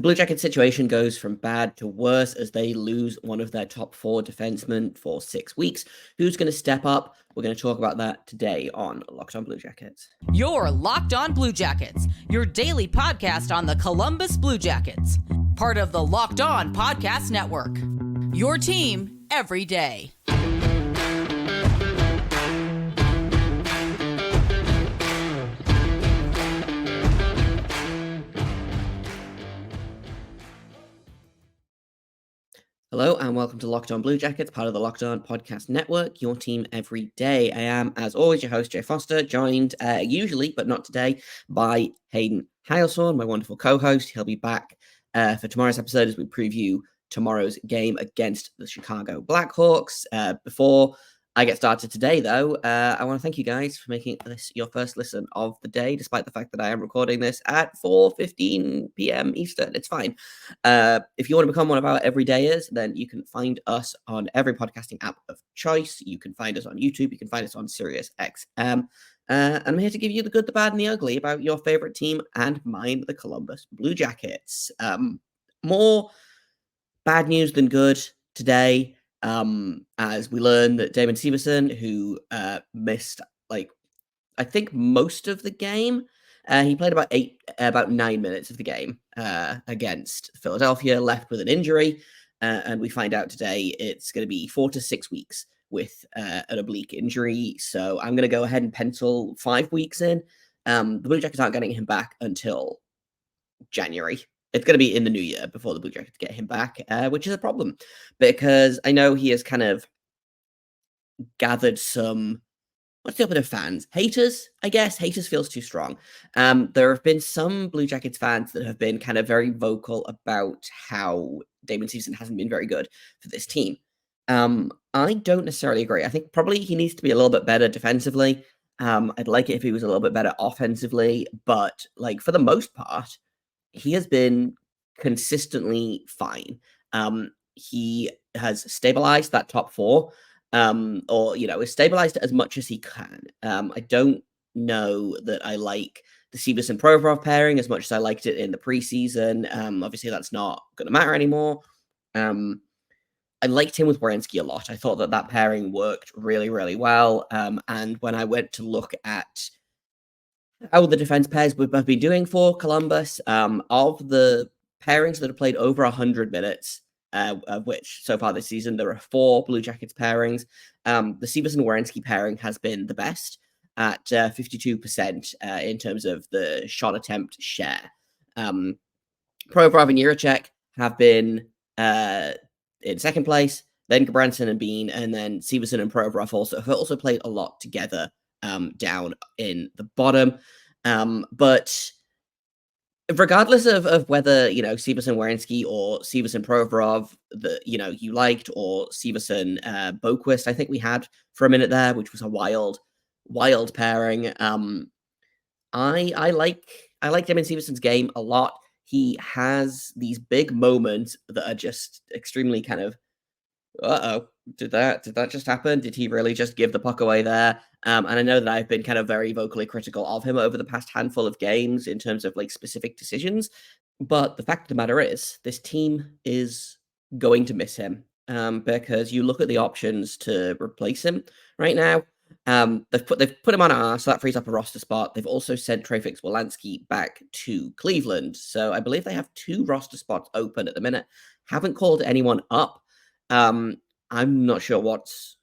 The Blue Jackets situation goes from bad to worse as they lose one of their top 4 defensemen for 6 weeks. Who's going to step up? We're going to talk about that today on Locked On Blue Jackets. You're Locked On Blue Jackets, your daily podcast on the Columbus Blue Jackets, part of the Locked On Podcast Network. Your team every day. Hello and welcome to Locked On Blue Jackets, part of the Locked On Podcast Network, your team every day. I am, as always, your host, Jay Foster, joined usually, but not today, by Hayden Heilsorn, my wonderful co-host. He'll be back for tomorrow's episode as we preview tomorrow's game against the Chicago Blackhawks. Before I get started today, though, I want to thank you guys for making this your first listen of the day, despite the fact that I am recording this at 4:15 p.m. Eastern. It's fine. If you want to become one of our everydayers, then you can find us on every podcasting app of choice. You can find us on YouTube. You can find us on Sirius XM. And I'm here to give you the good, the bad, and the ugly about your favorite team and mine, the Columbus Blue Jackets. More bad news than good today. As we learn that Damon Severson, who missed I think most of the game, he played about 9 minutes of the game against Philadelphia, left with an injury, and we find out today it's going to be 4 to 6 weeks with an oblique injury. So I'm going to go ahead and pencil 5 weeks in. The Blue Jackets aren't getting him back until January. It's going to be in the new year before the Blue Jackets get him back, which is a problem because I know he has kind of gathered some, what's the opposite of fans? Haters, I guess. Haters feels too strong. There have been some Blue Jackets fans that have been kind of very vocal about how Damon Severson hasn't been very good for this team. I don't necessarily agree. I think probably he needs to be a little bit better defensively. I'd like it if he was a little bit better offensively, but for the most part, he has been consistently fine. He has stabilized that top 4, or is stabilized as much as he can. I don't know that I like the Severson Provorov pairing as much as I liked it in the preseason. Obviously, that's not going to matter anymore. I liked him with Werenski a lot. I thought that pairing worked really, really well. And when I went to look at how the defense pairs we've been doing for Columbus, of the pairings that have played over 100 minutes, of which so far this season there are 4 Blue Jackets pairings, the Severson-Werenski pairing has been the best at 52% in terms of the shot attempt share. Provorov and Jiricek have been in second place, then Gabranson and Bean, and then Severson and Provorov have also played a lot together down in the bottom. But regardless of whether, Severson Werenski or Severson Provorov that, you liked, or Severson Boquist, I think we had for a minute there, which was a wild pairing. I like Damon Severson's game a lot. He has these big moments that are just extremely kind of, did that just happen? Did he really just give the puck away there? And I know that I've been kind of very vocally critical of him over the past handful of games in terms of specific decisions. But the fact of the matter is, this team is going to miss him because you look at the options to replace him right now. They've put him on IR, so that frees up a roster spot. They've also sent Trey Wolanski back to Cleveland. So I believe they have 2 roster spots open at the minute. Haven't called anyone up. I'm not sure what's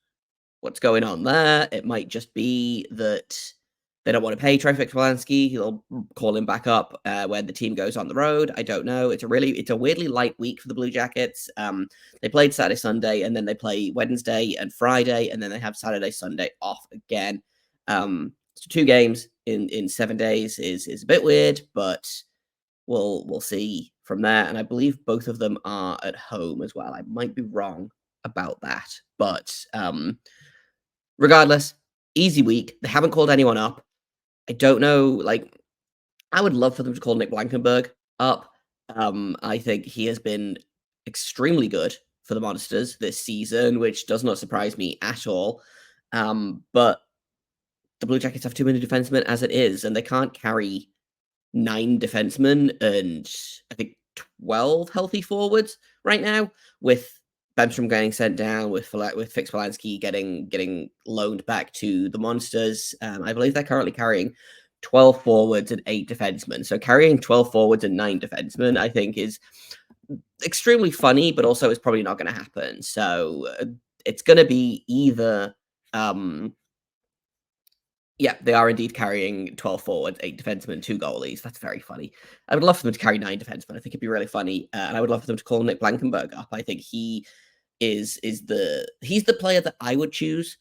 going on there. It might just be that they don't want to pay Trey Wolanski. He'll call him back up when the team goes on the road. I don't know. It's a weirdly light week for the Blue Jackets. They played Saturday, Sunday, and then they play Wednesday and Friday, and then they have Saturday, Sunday off again. So 2 games in 7 days is a bit weird, but we'll see from there. And I believe both of them are at home as well. I might be wrong about that, but regardless, easy week. They haven't called anyone up. I don't know, I would love for them to call Nick Blankenburg up. I think he has been extremely good for the Monsters this season, which does not surprise me at all. But the Blue Jackets have too many defensemen as it is, and they can't carry 9 defensemen and I think 12 healthy forwards right now, with Bemstrom getting sent down, with Fix Polanski getting loaned back to the Monsters. I believe they're currently carrying 12 forwards and 8 defensemen. So carrying 12 forwards and 9 defensemen, I think, is extremely funny, but also is probably not going to happen. So it's going to be either yeah, they are indeed carrying 12 forwards, 8 defensemen, 2 goalies. That's very funny. I would love for them to carry 9 defensemen. I think it'd be really funny. And I would love for them to call Nick Blankenberg up. I think he's the player that I would choose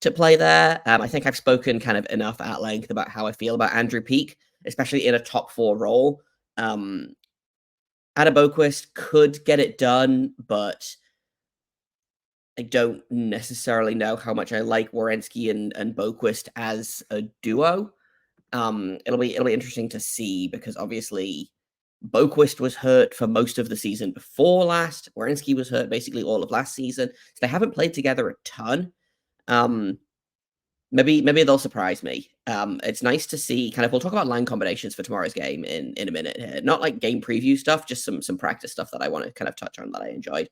to play there. I think I've spoken kind of enough at length about how I feel about Andrew Peeke, especially in a top 4 role. Adam Boquist could get it done, but I don't necessarily know how much I like Werenski and Boquist as a duo. It'll be interesting to see, because obviously Boquist was hurt for most of the season before last. Werenski was hurt basically all of last season. So they haven't played together a ton. Maybe they'll surprise me. It's nice to see kind of, we'll talk about line combinations for tomorrow's game in a minute here. Not like game preview stuff, just some practice stuff that I want to kind of touch on that I enjoyed.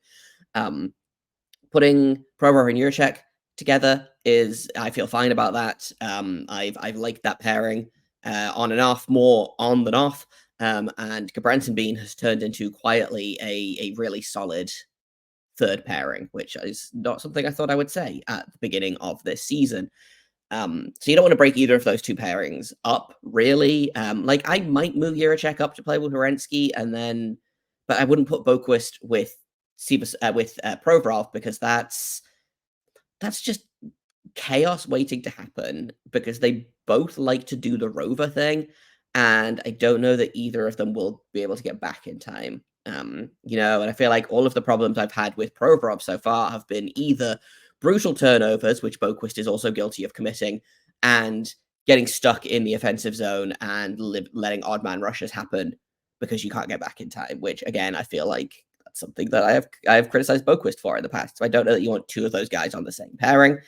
Putting Provorov and Juracek together I feel fine about that. I've liked that pairing on and off, more on than off. And Gabranson Bean has turned into quietly a really solid third pairing, which is not something I thought I would say at the beginning of this season. So you don't want to break either of those 2 pairings up, really. Like, I might move Juracek up to play with Werenski, but I wouldn't put Boquist with Provorov, because that's just chaos waiting to happen, because they both like to do the rover thing, and I don't know that either of them will be able to get back in time. And I feel like all of the problems I've had with Provorov so far have been either brutal turnovers, which Boquist is also guilty of committing, and getting stuck in the offensive zone and letting odd man rushes happen because you can't get back in time, which, again, I feel like that's something that I have criticized Boquist for in the past. So I don't know that you want 2 of those guys on the same pairing.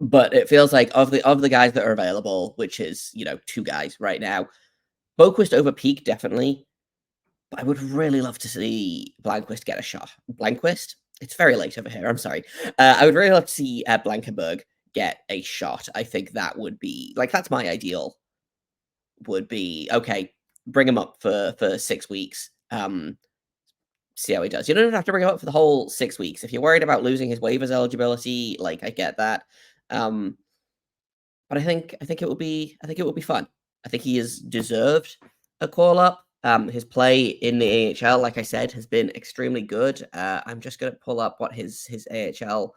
But it feels like of the guys that are available, which is, 2 guys right now, Boquist over Peeke, definitely. But I would really love to see Blanquist get a shot. Blanquist? It's very late over here. I'm sorry. I would really love to see Blankenberg get a shot. I think that would be, like, that's my ideal. Would be, okay, bring him up for 6 weeks. See how he does. You don't have to bring him up for the whole 6 weeks. If you're worried about losing his waivers eligibility, like, I get that. But I think it will be fun. I think he has deserved a call up. His play in the AHL, like I said, has been extremely good. I'm just going to pull up what his AHL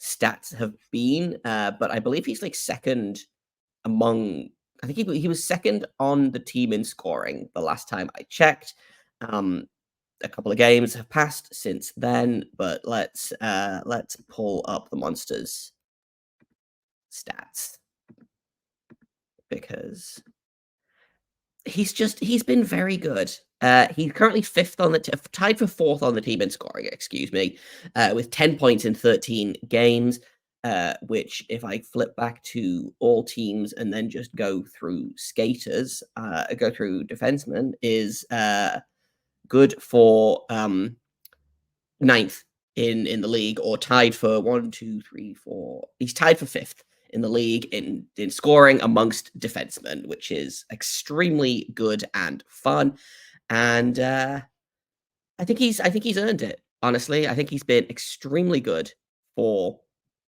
stats have been, but I believe he's like second among. I think he was second on the team in scoring the last time I checked. A couple of games have passed since then, but let's pull up the Monsters stats, because he's been very good. He's currently tied for 4th on the team in scoring, with 10 points in 13 games, which, if I flip back to all teams and then just go through skaters, go through defensemen, is good for 9th in the league, or tied for 1, 2, 3, 4. He's tied for 5th in the league in scoring amongst defensemen, which is extremely good and fun. And I think he's earned it. Honestly, I think he's been extremely good for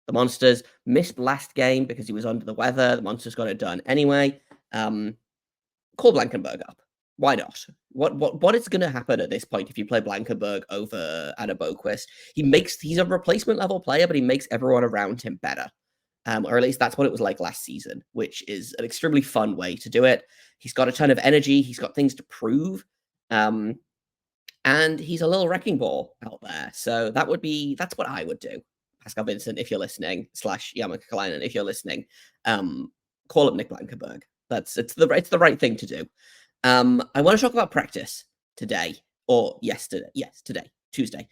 the Monsters. Missed last game because he was under the weather. The Monsters got it done anyway. Call Blankenberg up. Why not? What is going to happen at this point if you play Blankenberg over Adam Boquist? He's a replacement level player, but he makes everyone around him better. Or at least that's what it was like last season, which is an extremely fun way to do it. He's got a ton of energy. He's got things to prove. And he's a little wrecking ball out there. So that's what I would do. Pascal Vincent, if you're listening, / Yamaka Kalainen, if you're listening, call up Nick Blankenberg. It's the right thing to do. I want to talk about practice today, or yesterday. Yes, today, Tuesday,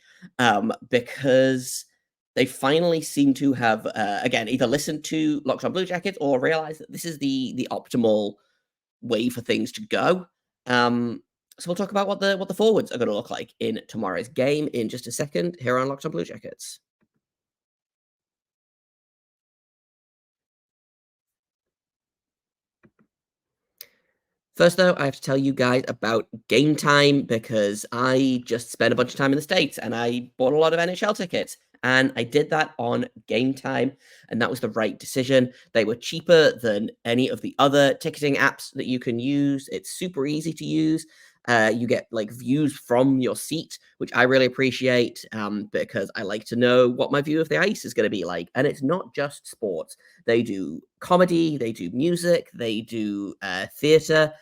because they finally seem to have, again, either listened to Locked On Blue Jackets or realized that this is the optimal way for things to go. So we'll talk about what the forwards are going to look like in tomorrow's game in just a second here on Locked On Blue Jackets. First, though, I have to tell you guys about Gametime because I just spent a bunch of time in the States and I bought a lot of NHL tickets. And I did that on Gametime, and that was the right decision. They were cheaper than any of the other ticketing apps that you can use. It's super easy to use. You get like views from your seat, which I really appreciate because I like to know what my view of the ice is going to be like. And it's not just sports. They do comedy, they do music, they do theater,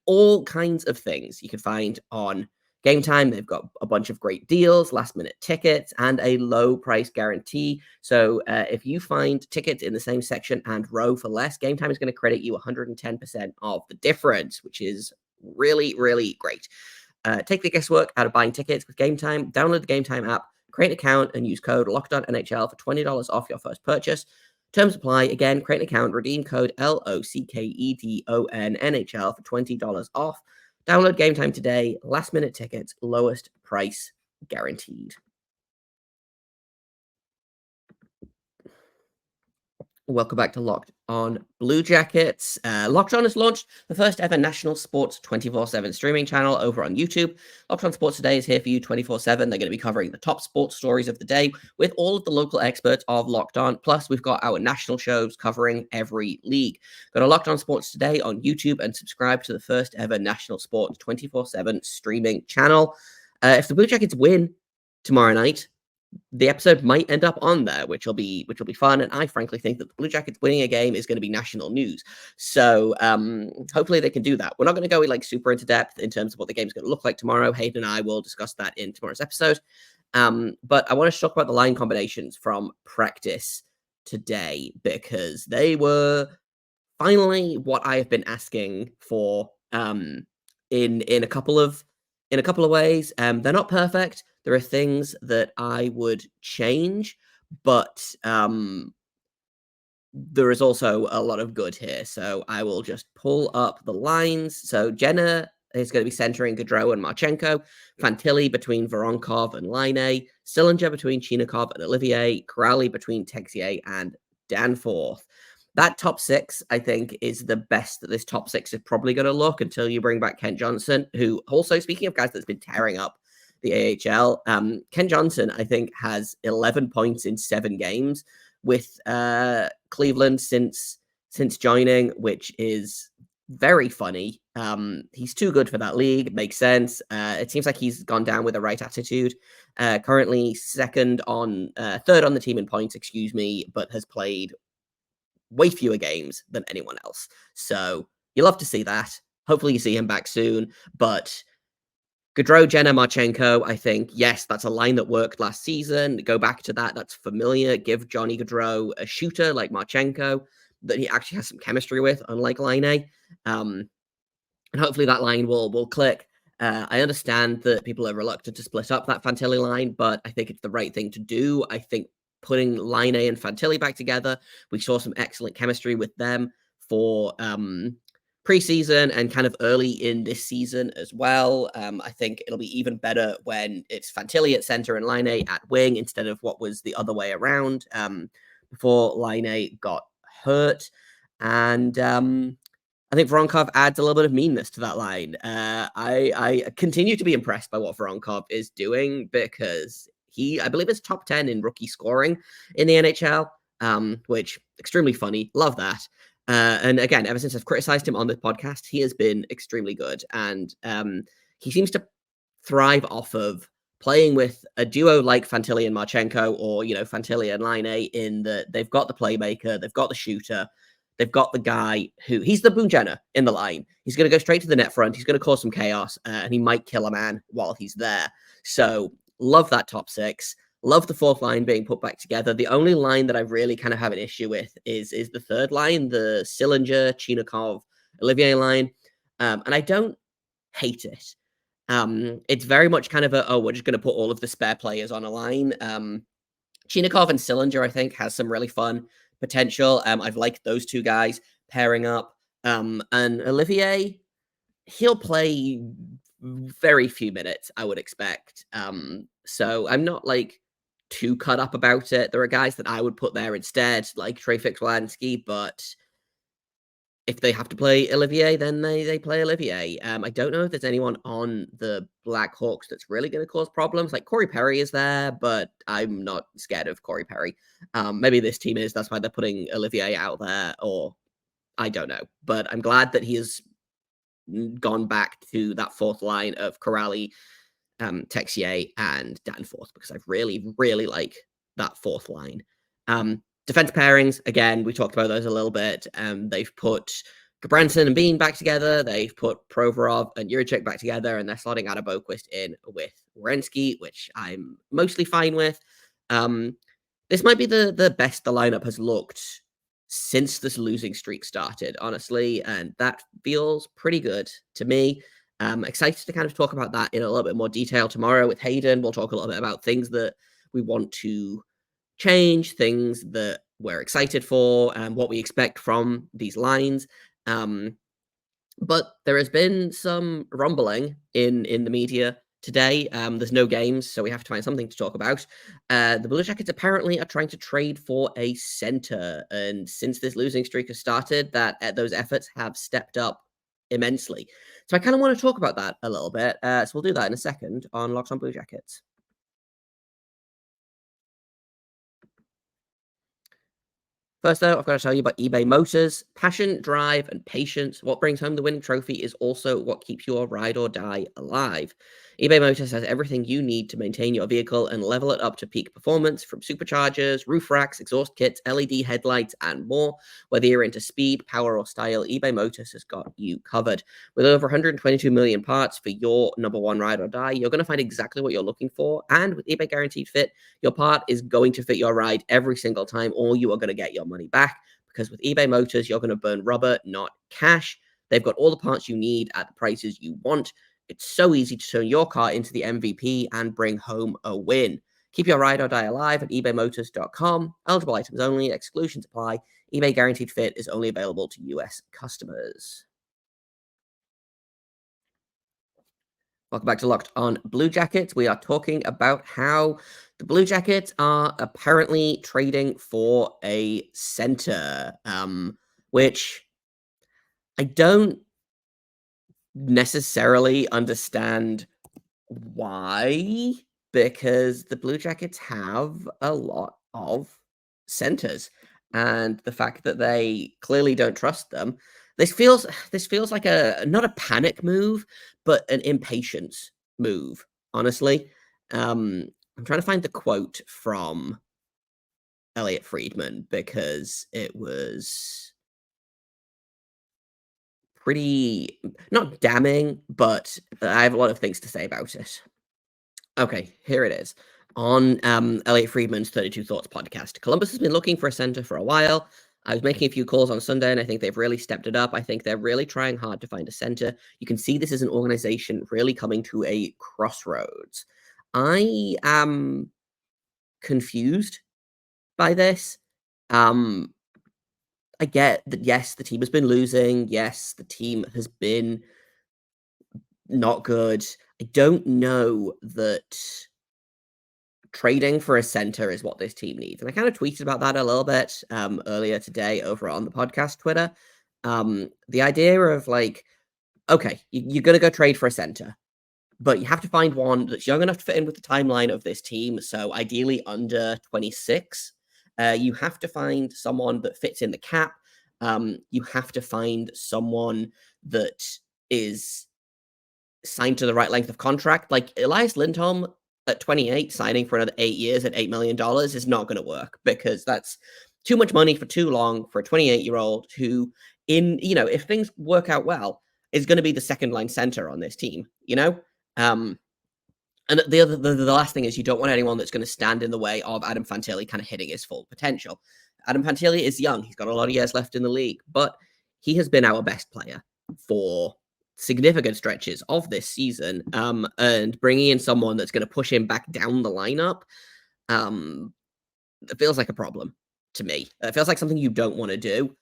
all kinds of things you can find on Gametime. They've got a bunch of great deals, last minute tickets, and a low price guarantee. So if you find tickets in the same section and row for less, Gametime is going to credit you 110% of the difference, which is really, really great. Take the guesswork out of buying tickets with Gametime. Download the Gametime app, create an account, and use code LOCKEDONNHL for $20 off your first purchase. Terms apply. Again, create an account, redeem code LOCKEDONNHL for $20 off. Download Gametime today. Last minute tickets, lowest price guaranteed. Welcome back to Locked On Blue Jackets. Locked On has launched the first ever national sports 24/7 streaming channel over on YouTube. Locked On Sports Today is here for you 24/7. They're going to be covering the top sports stories of the day with all of the local experts of Locked On. Plus, we've got our national shows covering every league. Go to Locked On Sports Today on YouTube and subscribe to the first ever national sports 24/7 streaming channel. If the Blue Jackets win tomorrow night, the episode might end up on there, which will be fun. And I frankly think that the Blue Jackets winning a game is going to be national news. So hopefully they can do that. We're not going to go like super into depth in terms of what the game's going to look like tomorrow. Hayden and I will discuss that in tomorrow's episode. But I want to talk about the line combinations from practice today because they were finally what I have been asking for in a couple of ways. They're not perfect. There are things that I would change, but there is also a lot of good here. So I will just pull up the lines. So Jenna is going to be centering Gaudreau and Marchenko, Fantilli between Voronkov and Line, Sillinger between Chinakov and Olivier, Corrali between Texier and Danforth. That top six, I think, is the best that this top six is probably going to look until you bring back Kent Johnson, who also, speaking of guys that's been tearing up the AHL, Kent Johnson, I think, has 11 points in 7 games with Cleveland since joining, which is very funny. He's too good for that league. Makes sense. It seems like he's gone down with the right attitude. Currently third on the team in points, but has played way fewer games than anyone else. So you love to see that. Hopefully you see him back soon. But Gaudreau, Jenna, Marchenko, I think, yes, that's a line that worked last season. Go back to that. That's familiar. Give Johnny Gaudreau a shooter like Marchenko that he actually has some chemistry with, unlike Line. And hopefully that line will click. I understand that people are reluctant to split up that Fantilli line, but I think it's the right thing to do. I think putting Line and Fantilli back together, we saw some excellent chemistry with them for preseason and kind of early in this season as well. I think it'll be even better when it's Fantilli at center and Line at wing instead of what was the other way around before Line got hurt. And I think Voronkov adds a little bit of meanness to that line. I continue to be impressed by what Voronkov is doing because I believe, is top 10 in rookie scoring in the NHL, which extremely funny. Love that. And again, ever since I've criticized him on the podcast, he has been extremely good. And he seems to thrive off of playing with a duo like Fantilli and Marchenko, or, Fantilli and Line, in that they've got the playmaker, they've got the shooter, they've got the guy he's the Boone Jenner in the line. He's going to go straight to the net front. He's going to cause some chaos, and he might kill a man while he's there. So love that top six. Love the fourth line being put back together. The only line that I really kind of have an issue with is the third line, the Sillinger, Chinakov, Olivier line. And I don't hate it. It's very much kind of we're just going to put all of the spare players on a line. Chinakov and Sillinger, I think, has some really fun potential. I've liked those two guys pairing up. And Olivier, he'll play very few minutes, I would expect. So I'm not like too cut up about it. There are guys that I would put there instead, like Trey Fix-Wolansky, but if they have to play Olivier, then they play Olivier. I don't know if there's anyone on the Blackhawks that's really going to cause problems. Like Corey Perry is there, but I'm not scared of Corey Perry. Maybe this team is. That's why they're putting Olivier out there, or I don't know. But I'm glad that he has gone back to that fourth line of Corrali, Texier, and Danforth, because I really, really like that fourth line. Defense pairings, again, we talked about those a little bit. They've put Gabranson and Bean back together. They've put Provorov and Juracek back together, and they're slotting Adam Boquist in with Werenski, which I'm mostly fine with. This might be the best the lineup has looked since this losing streak started, honestly, and that feels pretty good to me. Excited to kind of talk about that in a little bit more detail tomorrow with Hayden. We'll talk a little bit about things that we want to change, things that we're excited for, and what we expect from these lines. But there has been some rumbling in the media today. There's no games, so we have to find something to talk about. The Blue Jackets apparently are trying to trade for a center, and since this losing streak has started, those efforts have stepped up immensely. So I kind of want to talk about that a little bit. So we'll do that in a second on Locked On Blue Jackets. First, though, I've got to tell you about eBay Motors. Passion, drive, and patience. What brings home the winning trophy is also what keeps your ride or die alive. eBay Motors has everything you need to maintain your vehicle and level it up to peak performance, from superchargers, roof racks, exhaust kits, LED headlights, and more. Whether you're into speed, power, or style, eBay Motors has got you covered. With over 122 million parts for your number one ride or die, you're going to find exactly what you're looking for. And with eBay Guaranteed Fit, your part is going to fit your ride every single time, or you are going to get your money back. Because with eBay Motors, you're going to burn rubber, not cash. They've got all the parts you need at the prices you want. It's so easy to turn your car into the MVP and bring home a win. Keep your ride or die alive at ebaymotors.com. Eligible items only. Exclusions apply. eBay Guaranteed Fit is only available to US customers. Welcome back to Locked On Blue Jackets. We are talking about how the Blue Jackets are apparently trading for a center, which I don't necessarily understand why, because the Blue Jackets have a lot of centers, and the fact that they clearly don't trust them, this feels like a not a panic move, but an impatience move, honestly. I'm trying to find the quote from Elliot Friedman because it was pretty not damning, but I have a lot of things to say about it. Okay, here it is. On Elliot Friedman's 32 Thoughts podcast, Columbus has been looking for a center for a while. I was making a few calls on Sunday, and I think they've really stepped it up. I think they're really trying hard to find a center. You can see this is an organization really coming to a crossroads. I am confused by this. I get that, yes, the team has been losing. Yes, the team has been not good. I don't know that trading for a center is what this team needs. And I kind of tweeted about that a little bit earlier today over on the podcast Twitter. The idea of like, okay, you're going to go trade for a center, but you have to find one that's young enough to fit in with the timeline of this team. So ideally under 26. You have to find someone that fits in the cap. You have to find someone that is signed to the right length of contract. Like Elias Lindholm at 28, signing for another 8 years at $8 million is not going to work, because that's too much money for too long for a 28-year-old who, if things work out well, is going to be the second line center on this team, And the last thing is, you don't want anyone that's going to stand in the way of Adam Fantilli kind of hitting his full potential. Adam Fantilli is young. He's got a lot of years left in the league, but he has been our best player for significant stretches of this season. And bringing in someone that's going to push him back down the lineup, it feels like a problem to me. It feels like something you don't want to do.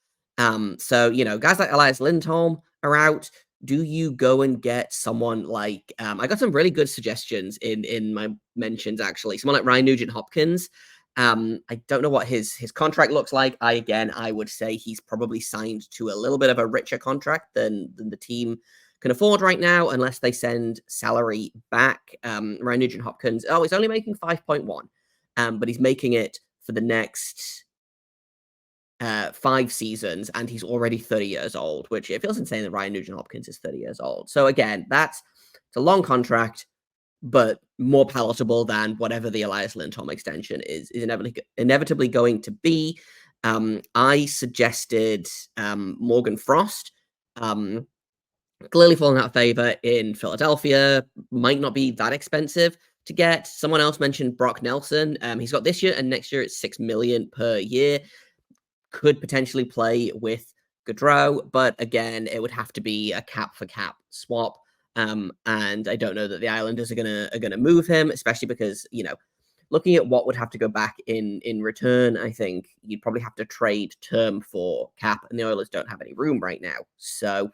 So, guys like Elias Lindholm are out. do you go and get someone like I got some really good suggestions in my mentions, actually. Someone like Ryan Nugent-Hopkins. I don't know what his contract looks like. I would say he's probably signed to a little bit of a richer contract than the team can afford right now, unless they send salary back. Ryan Nugent-Hopkins, he's only making 5.1, but he's making it for the next 5 seasons, and he's already 30 years old, which it feels insane that Ryan Nugent-Hopkins is 30 years old. So again, it's a long contract, but more palatable than whatever the Elias Lindholm extension is inevitably going to be. I suggested Morgan Frost. Clearly falling out of favor in Philadelphia, might not be that expensive to get. Someone else mentioned Brock Nelson. He's got this year, and next year it's $6 million per year. Could potentially play with Gaudreau, but again, it would have to be a cap for cap swap. And I don't know that the Islanders are gonna move him, especially because, looking at what would have to go back in return, I think you'd probably have to trade term for cap, and the Oilers don't have any room right now. So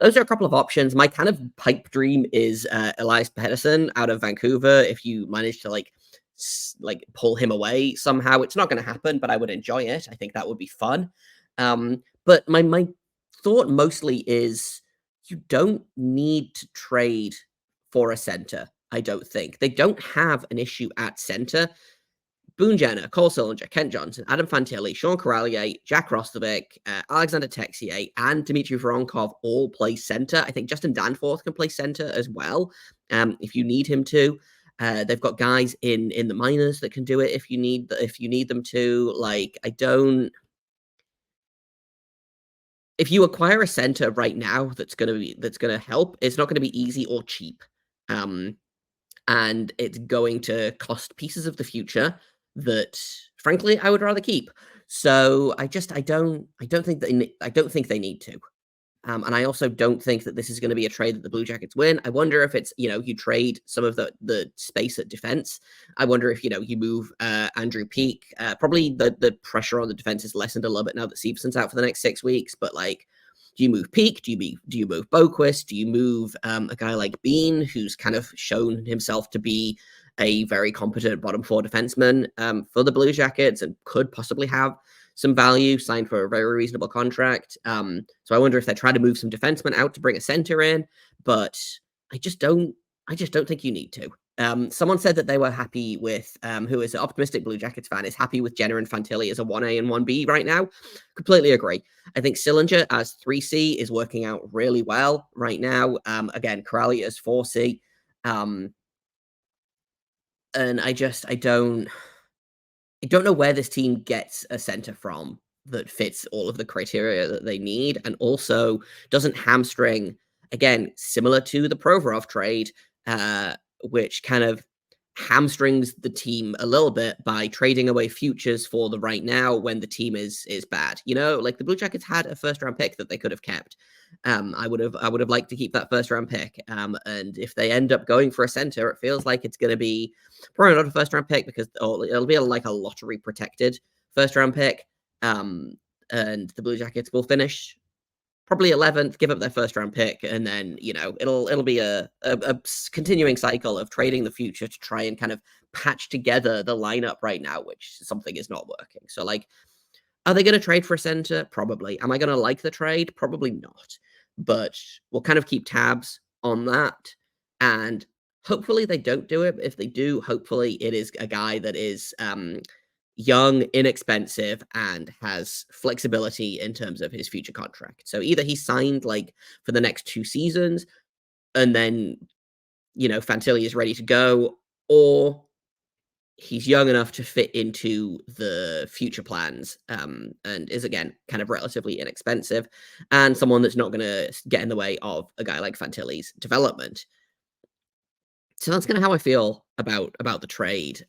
those are a couple of options. My kind of pipe dream is Elias Pettersson out of Vancouver. If you manage to pull him away somehow, it's not going to happen, but I would enjoy it. I think that would be fun. But my thought mostly is you don't need to trade for a center. I don't think they don't have an issue at center. Boone Jenner, Cole Sillinger, Kent Johnson, Adam Fantilli, Sean Corralier, Jack Roslovic, Alexander Texier, and Dmitry Voronkov all play center. I think Justin Danforth can play center as well, if you need him to. They've got guys in the minors that can do it if you need them to. If you acquire a center right now that's gonna help, it's not gonna be easy or cheap, and it's going to cost pieces of the future that, frankly, I would rather keep. So I don't think they need to. And I also don't think that this is going to be a trade that the Blue Jackets win. I wonder if it's, you trade some of the space at defense. I wonder if, you move Andrew Peeke. Probably the pressure on the defense is lessened a little bit now that Severson's out for the next 6 weeks. But do you move Peeke? Do you move Boquist? Do you move a guy like Bean, who's kind of shown himself to be a very competent bottom 4 defenseman for the Blue Jackets and could possibly have some value, signed for a very reasonable contract. So I wonder if they try to move some defensemen out to bring a center in, but I just don't think you need to. Someone said that they were happy with, who is an optimistic Blue Jackets fan, is happy with Jenner and Fantilli as a 1A and 1B right now. Completely agree. I think Sillinger as 3C is working out really well right now. Again, Corrali as 4C. And I don't know where this team gets a center from that fits all of the criteria that they need, and also doesn't hamstring, again, similar to the Provorov trade, which kind of hamstrings the team a little bit by trading away futures for the right now when the team is bad. The Blue Jackets had a first-round pick that they could have kept. I would have liked to keep that first-round pick. And if they end up going for a center, it feels like it's going to be probably not a first-round pick because it'll be a lottery-protected first-round pick. And the Blue Jackets will finish probably 11th, give up their first-round pick, and then it'll be a continuing cycle of trading the future to try and kind of patch together the lineup right now, which something is not working. So are they going to trade for a center? Probably. Am I going to like the trade? Probably not. But we'll kind of keep tabs on that. And hopefully they don't do it. If they do, hopefully it is a guy that is young, inexpensive, and has flexibility in terms of his future contract. So either he's signed for the next 2 seasons, and then, Fantilli is ready to go, or he's young enough to fit into the future plans, and is, again, kind of relatively inexpensive, and someone that's not going to get in the way of a guy like Fantilli's development. So that's kind of how I feel about the trade.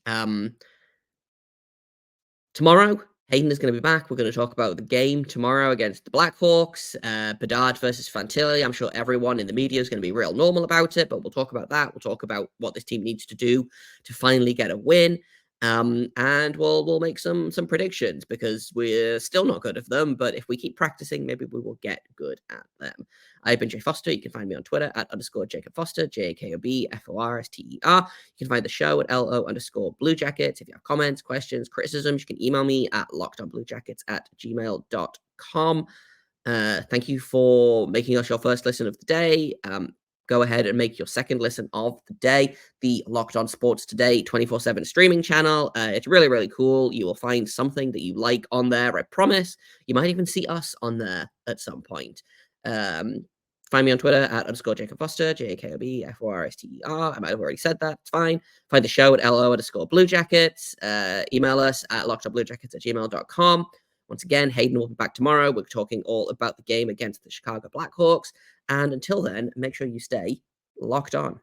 Tomorrow, Hayden is going to be back. We're going to talk about the game tomorrow against the Blackhawks. Bedard versus Fantilli. I'm sure everyone in the media is going to be real normal about it, but we'll talk about that. We'll talk about what this team needs to do to finally get a win. And we'll make some predictions because we're still not good at them. But if we keep practicing, maybe we will get good at them. I've been Jay Foster. You can find me on Twitter at _Jacob Foster, JAKOBFORSTER. You can find the show at LO_Blue Jackets. If you have comments, questions, criticisms, you can email me at lockedonbluejackets@gmail.com. Thank you for making us your first listen of the day. Go ahead and make your second listen of the day the Locked On Sports Today 24/7 streaming channel. It's really, really cool. You will find something that you like on there, I promise. You might even see us on there at some point. Find me on Twitter at _Jacob Foster, JAKOBFORSTER. I might have already said that. It's fine. Find the show at LO_Blue Jackets. Email us at lockedonbluejackets@gmail.com. Once again, Hayden will be back tomorrow. We're talking all about the game against the Chicago Blackhawks. And until then, make sure you stay locked on.